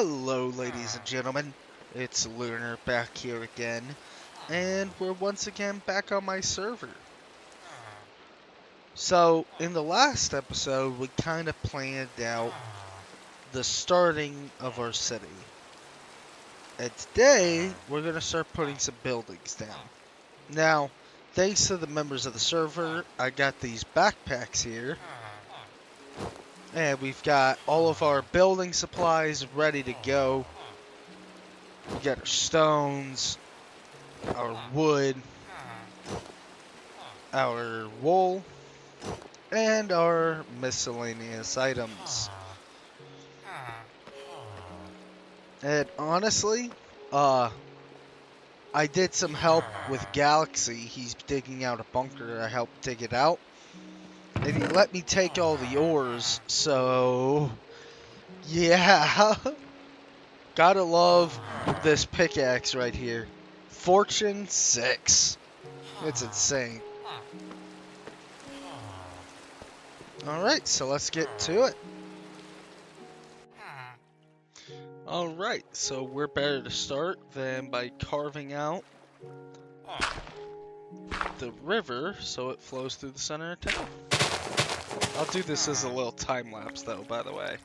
Hello, ladies and gentlemen. It's Lunar back here again, and we're once again back on my server. So, in the last episode, we kind of planned out the starting of our city. And today, we're going to start putting some buildings down. Now, thanks to the members of the server, I got these backpacks here. And we've got all of our building supplies ready to go. We got our stones, our wood, our wool, and our miscellaneous items. And honestly, I did some help with Galaxy. He's digging out a bunker. I helped dig it out. And he let me take all the ores, so yeah. Gotta love this pickaxe right here. Fortune 6. It's insane. Alright, so let's get to it. Alright, so we're better to start than by carving out the river so it flows through the center of town. I'll do this as a little time lapse though, by the way.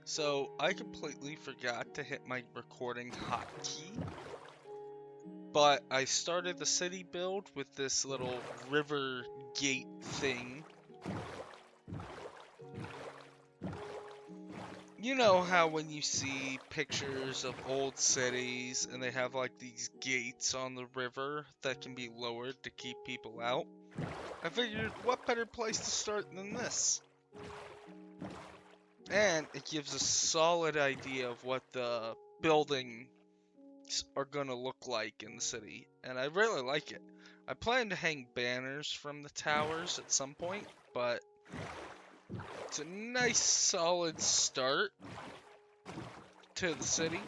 So, I completely forgot to hit my recording hotkey, but I started the city build with this little river gate thing. You know how when you see pictures of old cities and they have like these gates on the river that can be lowered to keep people out? I figured, what better place to start than this? And it gives a solid idea of what the buildings are gonna look like in the city, and I really like it. I plan to hang banners from the towers at some point, but it's a nice solid start to the city,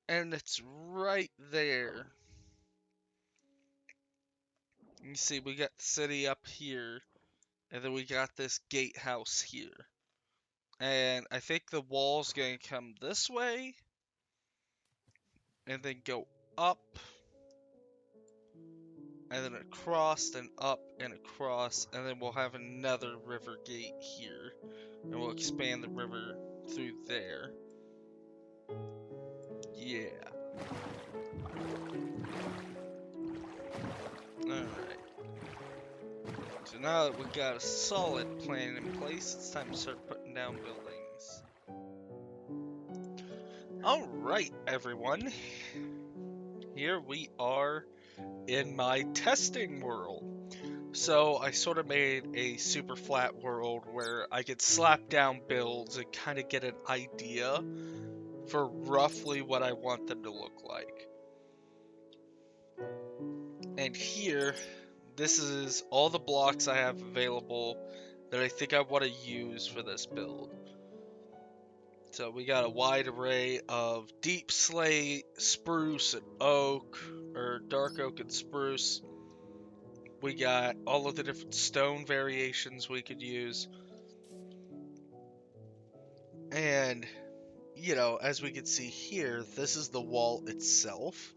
and it's right there. You see, we got the city up here, and then we got this gatehouse here. And I think the wall's gonna come this way, and then go up, and then across, and up, and across, and then we'll have another river gate here, and we'll expand the river through there. Yeah. Alright. So now that we got a solid plan in place, it's time to start putting down buildings. Alright, everyone. Here we are in my testing world. So I sort of made a super flat world where I could slap down builds and kind of get an idea for roughly what I want them to look like. And here, this is all the blocks I have available that I think I want to use for this build. So we got a wide array of deep slate, spruce, and oak, or dark oak and spruce. We got all of the different stone variations we could use. And, you know, as we can see here, this is the wall itself.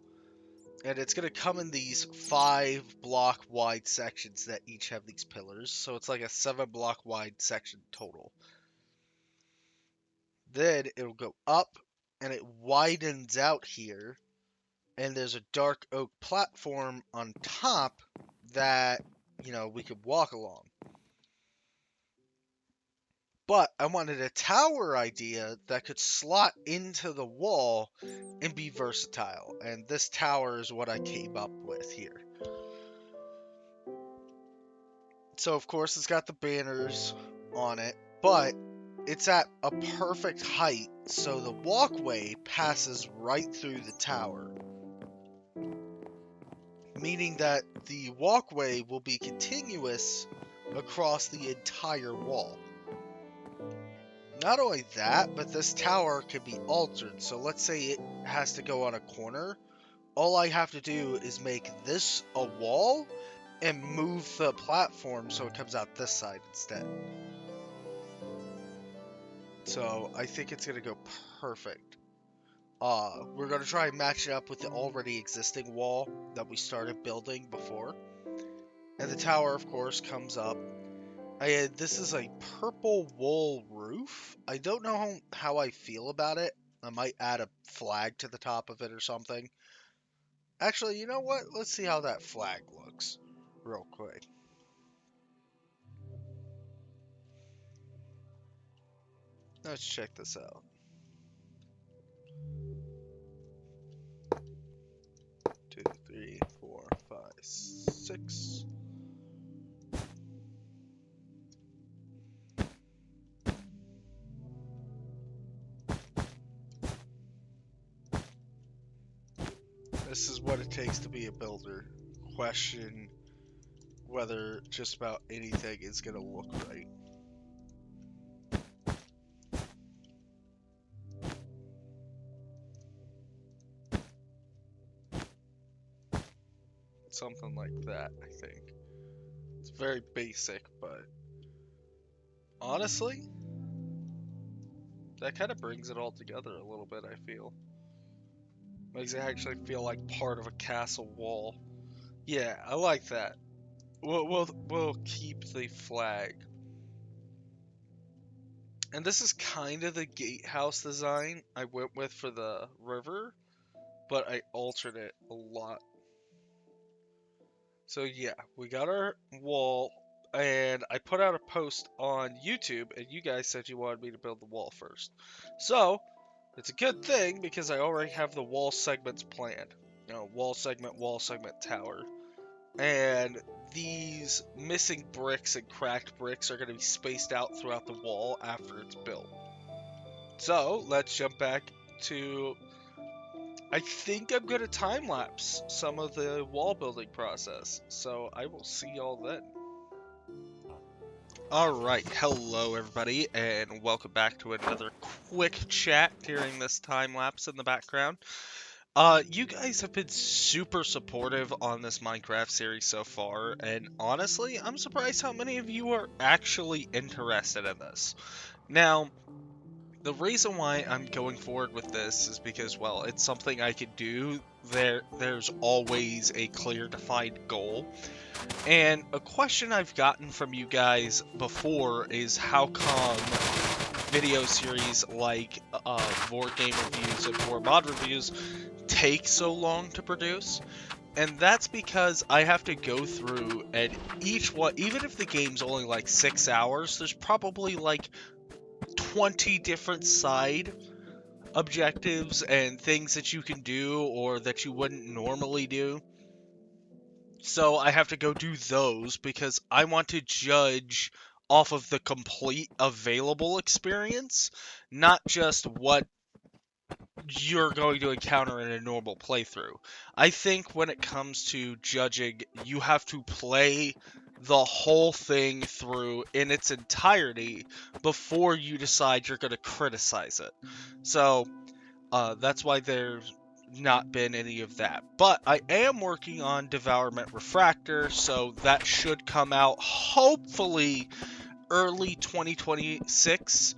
And it's going to come in these 5 block wide sections that each have these pillars. So it's like a 7 block wide section total. Then it'll go up and it widens out here. And there's a dark oak platform on top that, you know, we could walk along. But I wanted a tower idea that could slot into the wall and be versatile. And this tower is what I came up with here. So, of course, it's got the banners on it, but it's at a perfect height, so the walkway passes right through the tower. Meaning that the walkway will be continuous across the entire wall. Not only that, but this tower can be altered. So let's say it has to go on a corner. All I have to do is make this a wall and move the platform so it comes out this side instead. So I think it's going to go perfect. We're going to try and match it up with the already existing wall that we started building before. And the tower, of course, comes up. And this is a purple wool roof. I don't know how I feel about it. I might add a flag to the top of it or something. Actually, you know what? Let's see how that flag looks real quick. Let's check this out. 2, 3, 4, 5, 6. This is what it takes to be a builder. Question whether just about anything is going to look right. Something like that, I think. It's very basic, but honestly, that kind of brings it all together a little bit, I feel. Makes it actually feel like part of a castle wall. Yeah, I like that. We'll keep the flag. And this is kind of the gatehouse design I went with for the river, but I altered it a lot. So yeah, we got our wall, and I put out a post on YouTube, and you guys said you wanted me to build the wall first. So, it's a good thing, because I already have the wall segments planned. You know, wall segment, tower. And these missing bricks and cracked bricks are going to be spaced out throughout the wall after it's built. So, let's jump back to... I think I'm going to time-lapse some of the wall building process, so I will see y'all then. Alright, hello everybody, and welcome back to another quick chat during this time-lapse in the background. You guys have been super supportive on this Minecraft series so far, and honestly, I'm surprised how many of you are actually interested in this. Now, the reason why I'm going forward with this is because, well, it's something I could do. There's always a clear defined goal. And a question I've gotten from you guys before is how come video series like Vor Game Reviews and Vor Mod Reviews take so long to produce? And that's because I have to go through and each one, even if the game's only like 6 hours, there's probably like 20 different side objectives and things that you can do or that you wouldn't normally do. So I have to go do those because I want to judge off of the complete available experience, not just what you're going to encounter in a normal playthrough. I think when it comes to judging, you have to play the whole thing through in its entirety before you decide you're going to criticize it. So that's why there's not been any of that. But I am working on Devourment Refractor, so that should come out hopefully early 2026.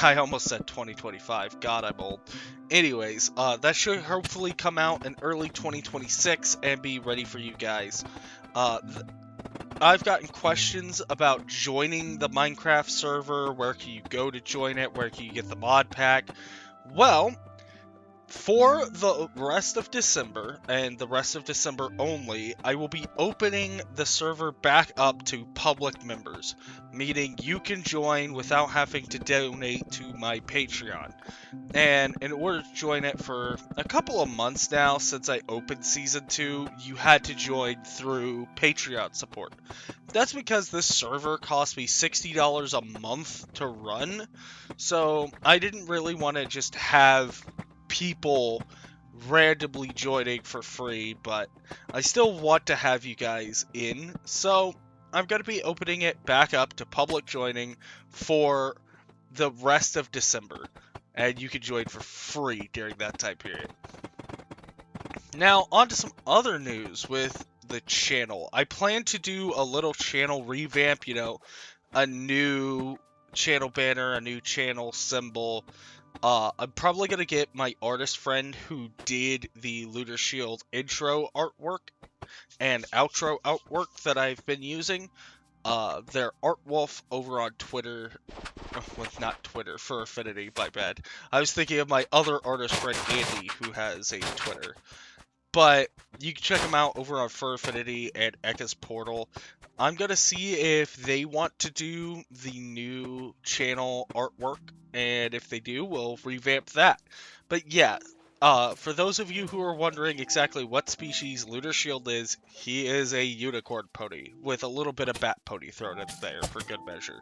I almost said 2025. God, I'm old. Anyways, that should hopefully come out in early 2026 and be ready for you guys. I've gotten questions about joining the Minecraft server. Where can you go to join it? Where can you get the mod pack? Well, for the rest of December, and the rest of December only, I will be opening the server back up to public members, meaning you can join without having to donate to my Patreon. And in order to join it for a couple of months now, since I opened Season 2, you had to join through Patreon support. That's because this server cost me $60 a month to run, so I didn't really want to just have people randomly joining for free, but I still want to have you guys in, so I'm going to be opening it back up to public joining for the rest of December, and you can join for free during that time period. Now, on to some other news with the channel. I plan to do a little channel revamp, a new channel banner, a new channel symbol. I'm probably going to get my artist friend who did the Lunar Shield intro artwork and outro artwork that I've been using. Their Artwolf over on Twitter. Well, not Twitter, for Affinity, my bad. I was thinking of my other artist friend Andy, who has a Twitter. But you can check them out over on Fur Affinity and Ekka's Portal. I'm going to see if they want to do the new channel artwork, and if they do, we'll revamp that. But yeah, for those of you who are wondering exactly what species Lunar Shield is, he is a unicorn pony, with a little bit of bat pony thrown in there for good measure.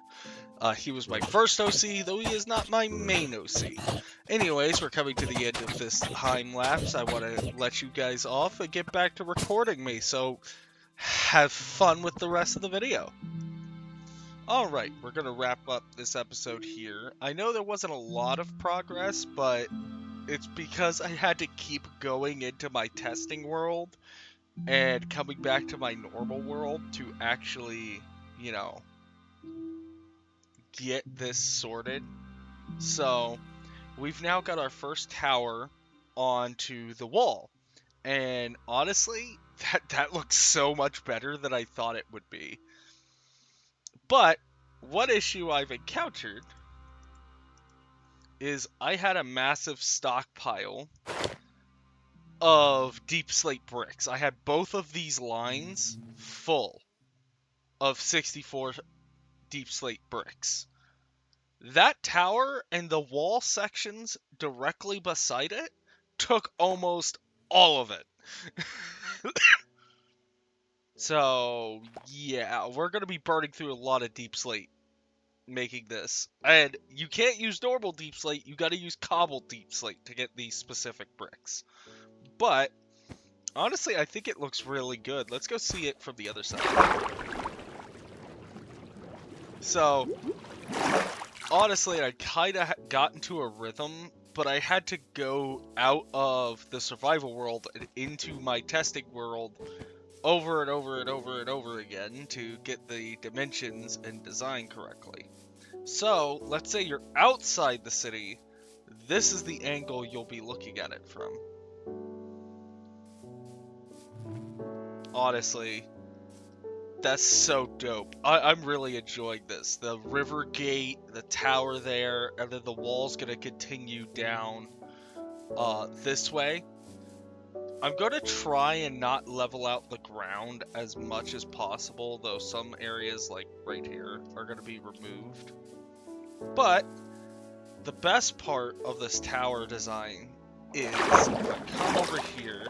He was my first OC, though he is not my main OC. Anyways, we're coming to the end of this time lapse. I want to let you guys off and get back to recording me, so have fun with the rest of the video. Alright, we're going to wrap up this episode here. I know there wasn't a lot of progress, but it's because I had to keep going into my testing world and coming back to my normal world to actually, get this sorted. So, we've now got our first tower onto the wall. And honestly, that looks so much better than I thought it would be. But one issue I've encountered is I had a massive stockpile of deep slate bricks. I had both of these lines full of 64 deep slate bricks. That tower and the wall sections directly beside it took almost all of it. So, yeah, we're going to be burning through a lot of deep slate making this. And you can't use normal deep slate, you got to use cobbled deep slate to get these specific bricks. But, honestly, I think it looks really good. Let's go see it from the other side. So, honestly, I kind of got into a rhythm, but I had to go out of the survival world and into my testing world over and over and over and over again to get the dimensions and design correctly. So, let's say you're outside the city, this is the angle you'll be looking at it from. Honestly, that's so dope. I'm really enjoying this. The river gate, the tower there, and then the wall's gonna continue down this way. I'm gonna try and not level out the ground as much as possible, though some areas like right here are gonna be removed. But the best part of this tower design is if I come over here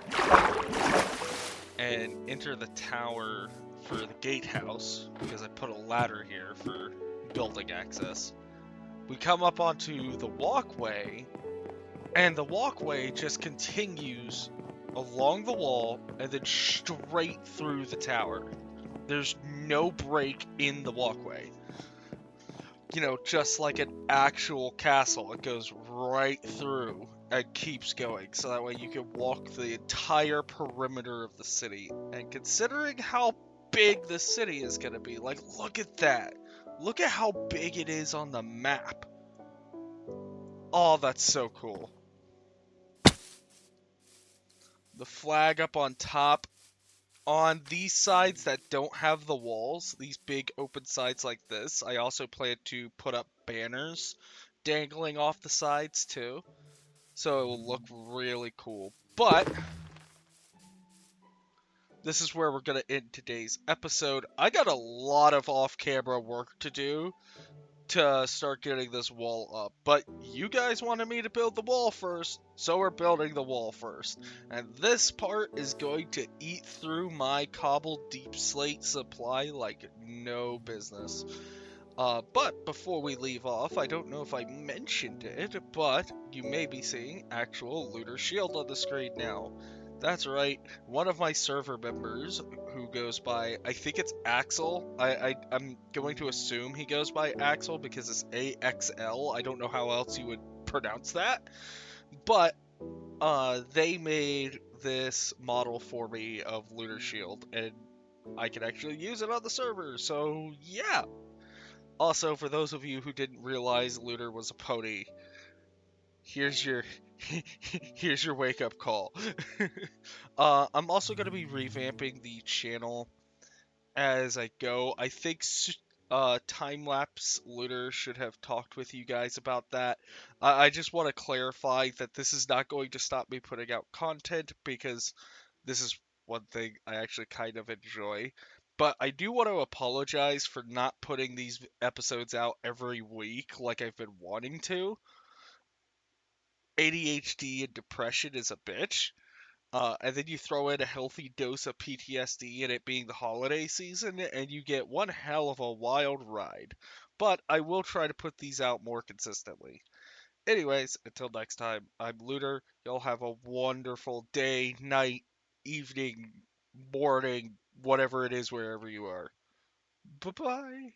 and enter the tower for the gatehouse, because I put a ladder here for building access. We come up onto the walkway, And the walkway just continues along the wall and then straight through the tower. There's no break in the walkway. Just like an actual castle, it goes right through and keeps going. So that way you can walk the entire perimeter of the city. And considering how big the city is going to be, like, look at that. Look at how big it is on the map. Oh, that's so cool. The flag up on top. On these sides that don't have the walls, these big open sides like this, I also plan to put up banners dangling off the sides too. So it will look really cool. But this is where we're going to end today's episode. I got a lot of off-camera work to do to start getting this wall up. But you guys wanted me to build the wall first, so we're building the wall first. And this part is going to eat through my cobbled deep slate supply like no business. But before we leave off, I don't know if I mentioned it, but you may be seeing actual Lunar Shield on the screen now. That's right, one of my server members who goes by, I think it's Axel. I'm going to assume he goes by Axel because it's AXL. I don't know how else you would pronounce that. But they made this model for me of Lunar Shield, and I can actually use it on the server. So yeah, also, for those of you who didn't realize Lunar was a pony, here's your here's your wake up call. I'm also going to be revamping the channel as I go. I think time lapse Lunar should have talked with you guys about that. I just want to clarify that this is not going to stop me putting out content because this is one thing I actually kind of enjoy. But I do want to apologize for not putting these episodes out every week like I've been wanting to. ADHD and depression is a bitch. And then you throw in a healthy dose of PTSD and it being the holiday season, and you get one hell of a wild ride. But I will try to put these out more consistently. Anyways, until next time, I'm Lunar. Y'all have a wonderful day, night, evening, morning, whatever it is, wherever you are. Bye bye.